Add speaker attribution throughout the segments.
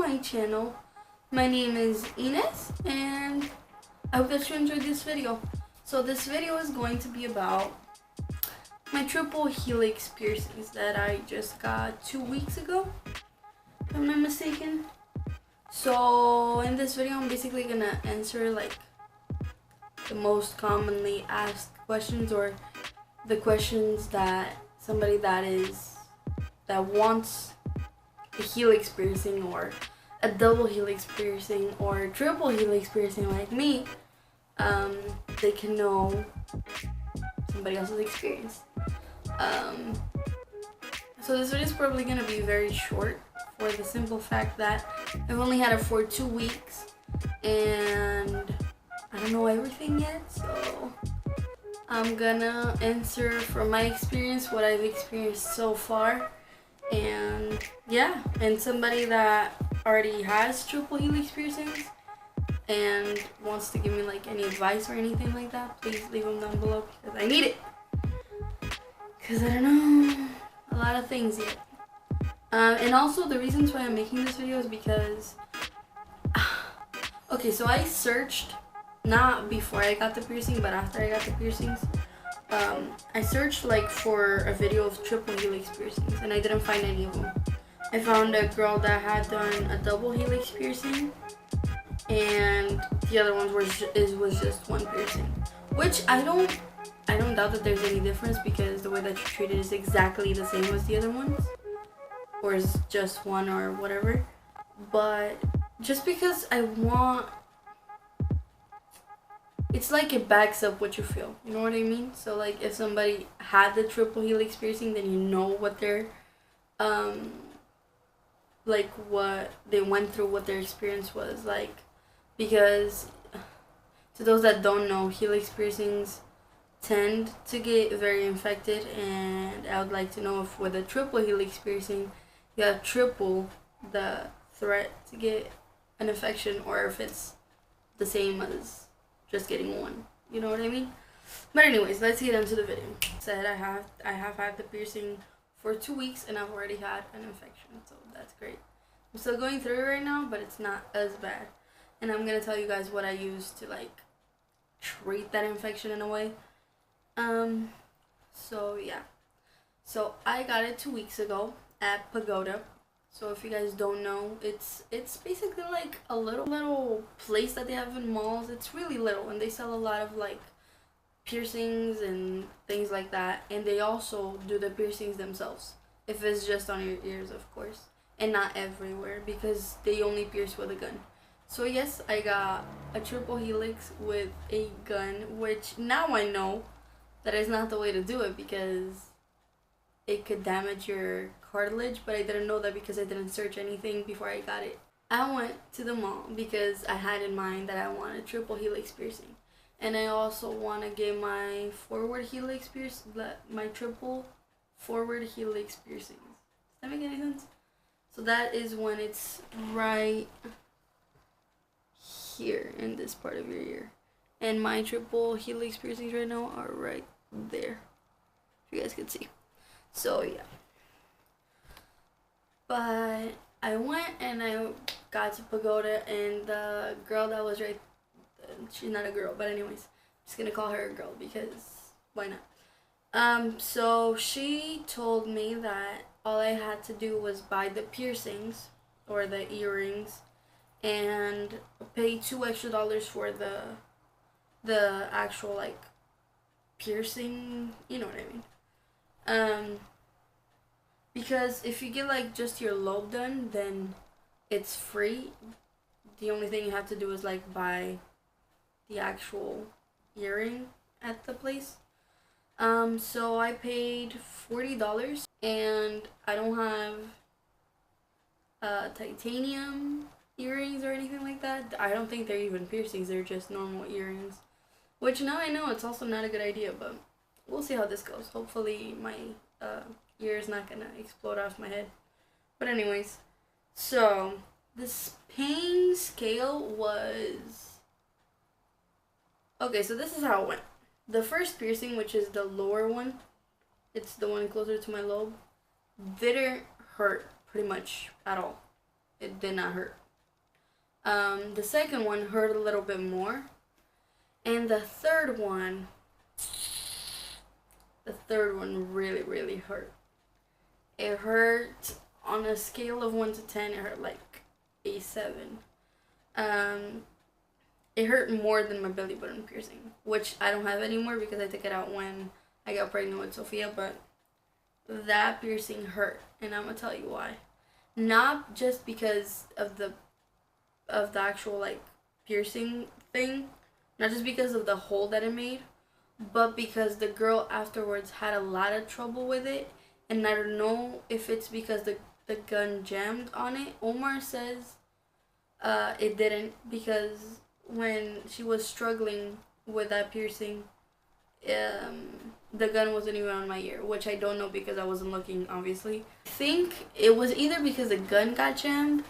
Speaker 1: my channel. My name is Ines and I hope that you enjoyed this video. So this video is going to be about my triple helix piercings that I just got 2 weeks ago, if I'm not mistaken. So in this video I'm basically gonna answer like the most commonly asked questions, or the questions that somebody that wants a helix piercing or a double helix piercing or a triple helix piercing like me, they can know somebody else's experience. So this video is probably gonna be very short for the simple fact that I've only had it for 2 weeks and I don't know everything yet, so I'm gonna answer from my experience what I've experienced so far. And yeah, and somebody that already has triple helix piercings and wants to give me like any advice or anything like that, please leave them down below because I need it, because I don't know a lot of things yet. And also the reasons why I'm making this video is because okay, so I searched, not before I got the piercing but after I got the piercings. I searched like for a video of triple helix piercings and I didn't find any of them. I found a girl that had done a double helix piercing and the other ones was just one piercing, which I don't doubt that there's any difference because the way that you treat it is exactly the same as the other ones, or is just one or whatever. But just because it's like it backs up what you feel, you know what I mean? So like if somebody had the triple helix piercing, then you know what they're like what they went through, what their experience was like. Because to those that don't know, helix piercings tend to get very infected, and I would like to know if with a triple helix piercing you have triple the threat to get an infection, or if it's the same as just getting one, you know what I mean? But anyways, let's get into the video. Said I have had the piercing for 2 weeks and I've already had an infection, so that's great. I'm still going through it right now, but it's not as bad, and I'm gonna tell you guys what I use to like treat that infection in a way. So yeah, so I got it 2 weeks ago at Pagoda. So if you guys don't know, it's basically like a little place that they have in malls. It's really little, and they sell a lot of like piercings and things like that. And they also do the piercings themselves, if it's just on your ears, of course, and not everywhere because they only pierce with a gun. So yes, I got a triple helix with a gun, which now I know that is not the way to do it because it could damage your cartilage, but I didn't know that because I didn't search anything before I got it. I went to the mall because I had in mind that I want a triple helix piercing, and I also want to get my forward helix piercing, my triple forward helix piercings. Does that make any sense? So that is when it's right here in this part of your ear, and my triple helix piercings right now are right there, if you guys can see. So yeah, but I went and I got to Pagoda, and the girl that was right, she's not a girl, but anyways, I'm just gonna call her a girl because why not? So she told me that all I had to do was buy the piercings or the earrings and pay $2 extra for the actual like piercing, you know what I mean? Because if you get like just your lobe done, then it's free. The only thing you have to do is like buy the actual earring at the place. So I paid $40, and I don't have titanium earrings or anything like that. I don't think they're even piercings, they're just normal earrings, which now I know it's also not a good idea, but we'll see how this goes. Hopefully my ear is not gonna explode off my head. But anyways, so this pain scale was okay. So this is how it went. The first piercing, which is the lower one, it's the one closer to my lobe, didn't hurt pretty much at all. it did not hurt. The second one hurt a little bit more. And the third one really, really hurt. It hurt on a scale of 1 to 10, it hurt like a 7. It hurt more than my belly button piercing, which I don't have anymore because I took it out when I got pregnant with Sophia, but that piercing hurt, and I'm gonna tell you why. Not just because of the actual like piercing thing, not just because of the hole that it made, but because the girl afterwards had a lot of trouble with it, and I don't know if it's because the gun jammed on it. Omar says it didn't, because when she was struggling with that piercing, the gun wasn't even on my ear, which I don't know because I wasn't looking, obviously. I think it was either because the gun got jammed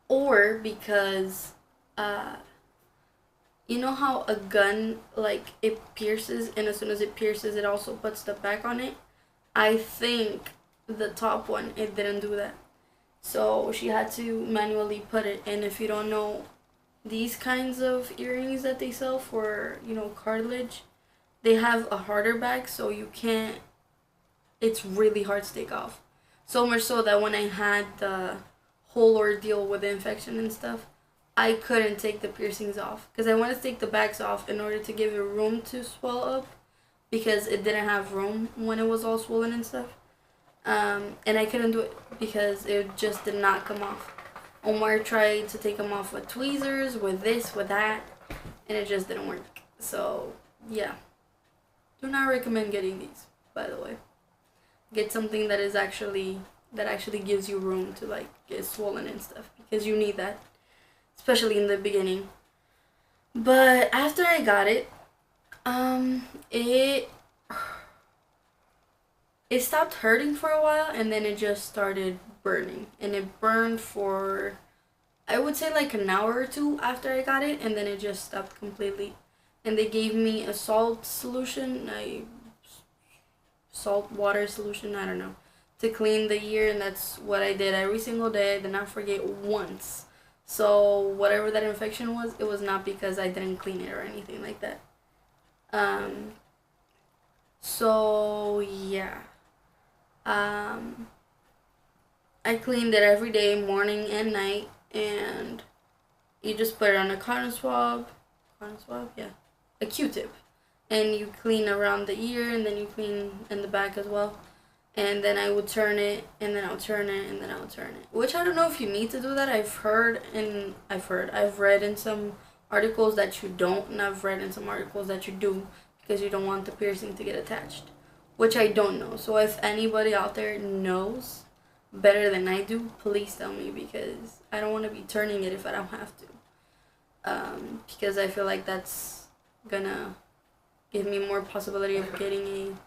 Speaker 1: or because you know how a gun, like, it pierces, and as soon as it pierces it also puts the back on it? I think the top one, it didn't do that, so she had to manually put it. And if you don't know, these kinds of earrings that they sell for, you know, cartilage, they have a harder back, so you can't, it's really hard to take off. So much so that when I had the whole ordeal with the infection and stuff, I couldn't take the piercings off because I wanted to take the backs off in order to give it room to swell up, because it didn't have room when it was all swollen and stuff. And I couldn't do it because it just did not come off. Omar tried to take them off with tweezers, with this, with that, and it just didn't work. So yeah, do not recommend getting these, by the way. Get something that is actually gives you room to like get swollen and stuff, because you need that, especially in the beginning. But after I got it, it stopped hurting for a while, and then it just started burning, and it burned for, I would say, like an hour or two after I got it, and then it just stopped completely. And they gave me a salt solution, salt water solution, I don't know, to clean the ear, and that's what I did every single day. I did not forget once. So whatever that infection was, it was not because I didn't clean it or anything like that. So yeah, I cleaned it every day, morning and night, and you just put it on a cotton swab, yeah, a Q-tip, and you clean around the ear, and then you clean in the back as well. And then I would turn it, and then I would turn it, and then I would turn it. Which I don't know if you need to do that. I've read in some articles that you don't, and I've read in some articles that you do, because you don't want the piercing to get attached. Which I don't know. So if anybody out there knows better than I do, please tell me, because I don't want to be turning it if I don't have to. Because I feel like that's gonna give me more possibility of getting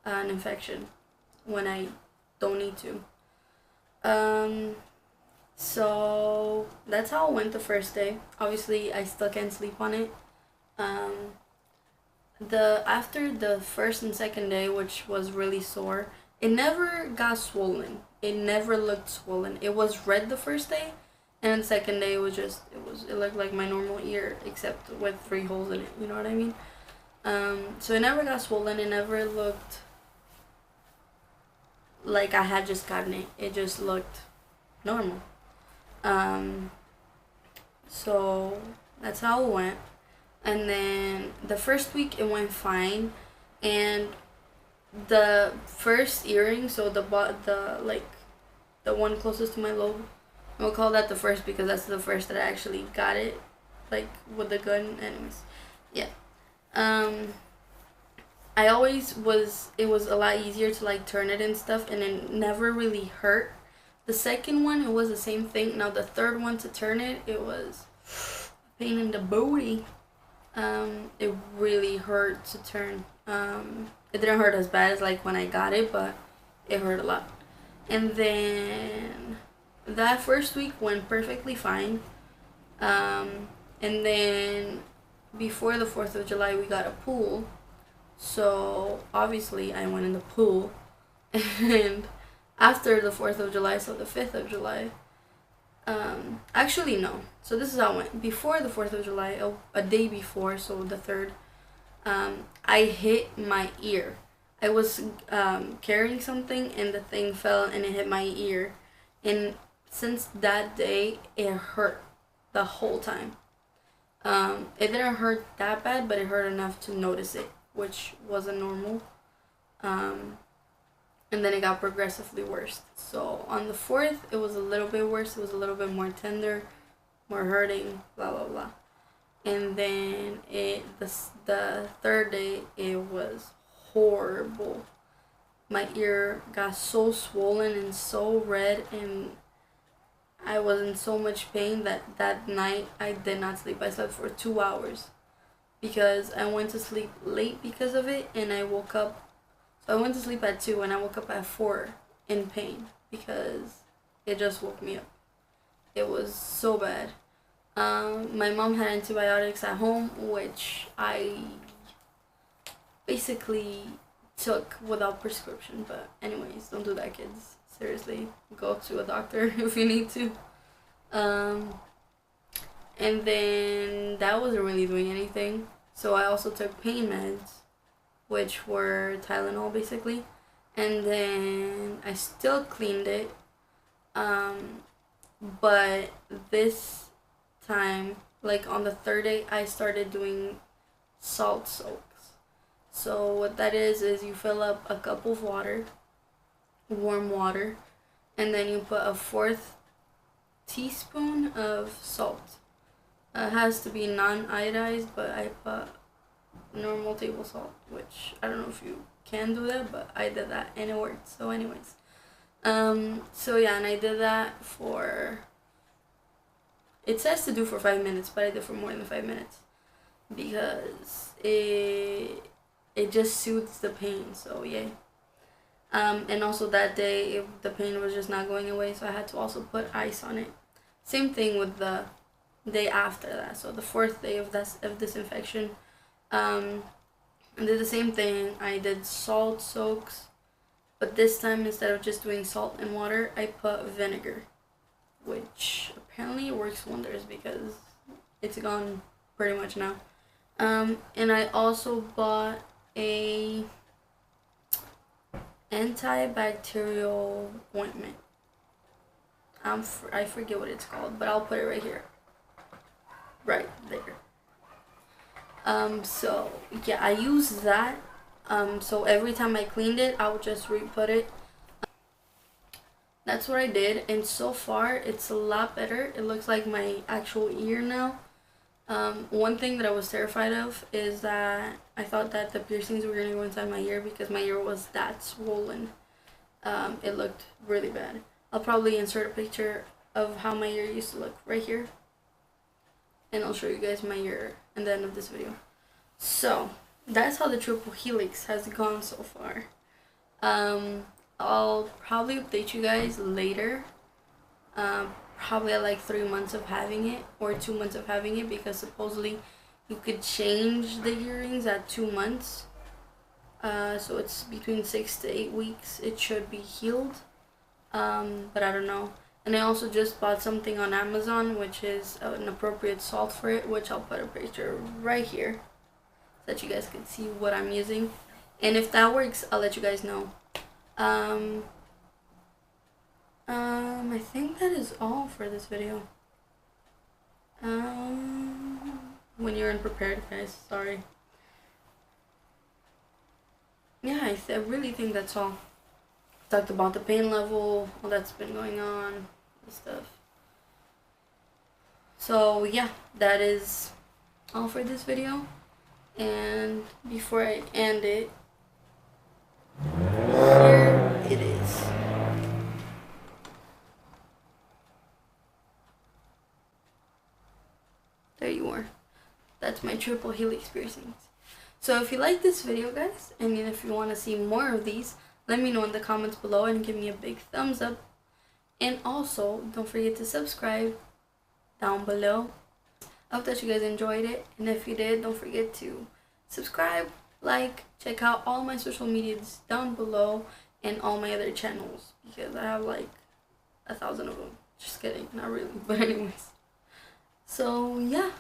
Speaker 1: an infection when I don't need to. So that's how it went the first day. Obviously, I still can't sleep on it. After the first and second day, which was really sore, it never got swollen. It never looked swollen. It was red the first day, and the second day it looked like my normal ear, except with 3 holes in it. You know what I mean? So it never got swollen. It never looked like I had just gotten it. It just looked normal. So that's how it went. And then the first week it went fine, and the first earring, so the one closest to my lobe, we'll call that the first because that's the first that I actually got it, like with the gun. Anyways, yeah. It was a lot easier to like turn it and stuff, and it never really hurt. The second one, it was the same thing. Now the third one, to turn it, it was a pain in the booty. It really hurt to turn. It didn't hurt as bad as like when I got it, but it hurt a lot. And then that first week went perfectly fine. And then before the 4th of July, we got a pool. So obviously I went in the pool. And after the 4th of July, so the 5th of July, Actually no. So this is how it went. Before the 4th of July, a day before, so the 3rd, I hit my ear. I was carrying something and the thing fell and it hit my ear. And since that day, it hurt the whole time. It didn't hurt that bad, but it hurt enough to notice it, which wasn't normal. And then it got progressively worse. So on the 4th, it was a little bit worse. It was a little bit more tender, more hurting, blah, blah, blah. And then the 3rd day, it was horrible. My ear got so swollen and so red, and I was in so much pain that night I did not sleep. I slept for 2 hours because I went to sleep late because of it, and I woke up. So I went to sleep at 2 and I woke up at 4 in pain because it just woke me up. It was so bad. My mom had antibiotics at home, which I basically took without prescription. But anyways, don't do that, kids. Seriously, go to a doctor if you need to. And then that wasn't really doing anything. So I also took pain meds, which were Tylenol basically. And then I still cleaned it. But this time, like on the 3rd day, I started doing salt soaks. So what that is you fill up a cup of water, warm water, and then you put a 4th teaspoon of salt. It has to be non-iodized, but I put normal table salt, which I don't know if you can do that, but I did that and it worked. So anyways, so yeah, and I did that for, it says to do for 5 minutes, but I did for more than 5 minutes because it just soothes the pain. So yeah. And also that day, the pain was just not going away, so I had to also put ice on it. Same thing with the day after that. So the 4th day of this infection, I did the same thing. I did salt soaks, but this time instead of just doing salt and water, I put vinegar, which apparently works wonders because it's gone pretty much now. And I also bought a antibacterial ointment. I forget what it's called, but I'll put it right here. Right there. So yeah, I use that. So every time I cleaned it, I would just re-put it. That's what I did, and so far it's a lot better. It looks like my actual ear now. One thing that I was terrified of is that I thought that the piercings were gonna go inside my ear because my ear was that swollen. It looked really bad. I'll probably insert a picture of how my ear used to look right here, and I'll show you guys my ear at the end of this video. So that's how the triple helix has gone so far. I'll probably update you guys later, probably at like 3 months of having it or 2 months of having it, because supposedly you could change the earrings at 2 months. So it's between 6 to 8 weeks it should be healed, but I don't know. And I also just bought something on Amazon, which is an appropriate salt for it, which I'll put a picture right here so that you guys can see what I'm using. And if that works, I'll let you guys know. I think that is all for this video. When you're unprepared, guys, sorry. Yeah, I really think that's all. Talked about the pain level, all that's been going on, and stuff. So yeah, that is all for this video. And before I end it, here it is. There you are. That's my triple helix piercings. So if you like this video, guys, and if you want to see more of these, let me know in the comments below and give me a big thumbs up. And also, don't forget to subscribe down below. I hope that you guys enjoyed it. And if you did, don't forget to subscribe, like, check out all my social medias down below and all my other channels, because I have like 1,000 of them. Just kidding, not really. But anyways. So yeah,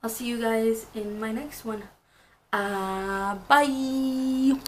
Speaker 1: I'll see you guys in my next one. Bye.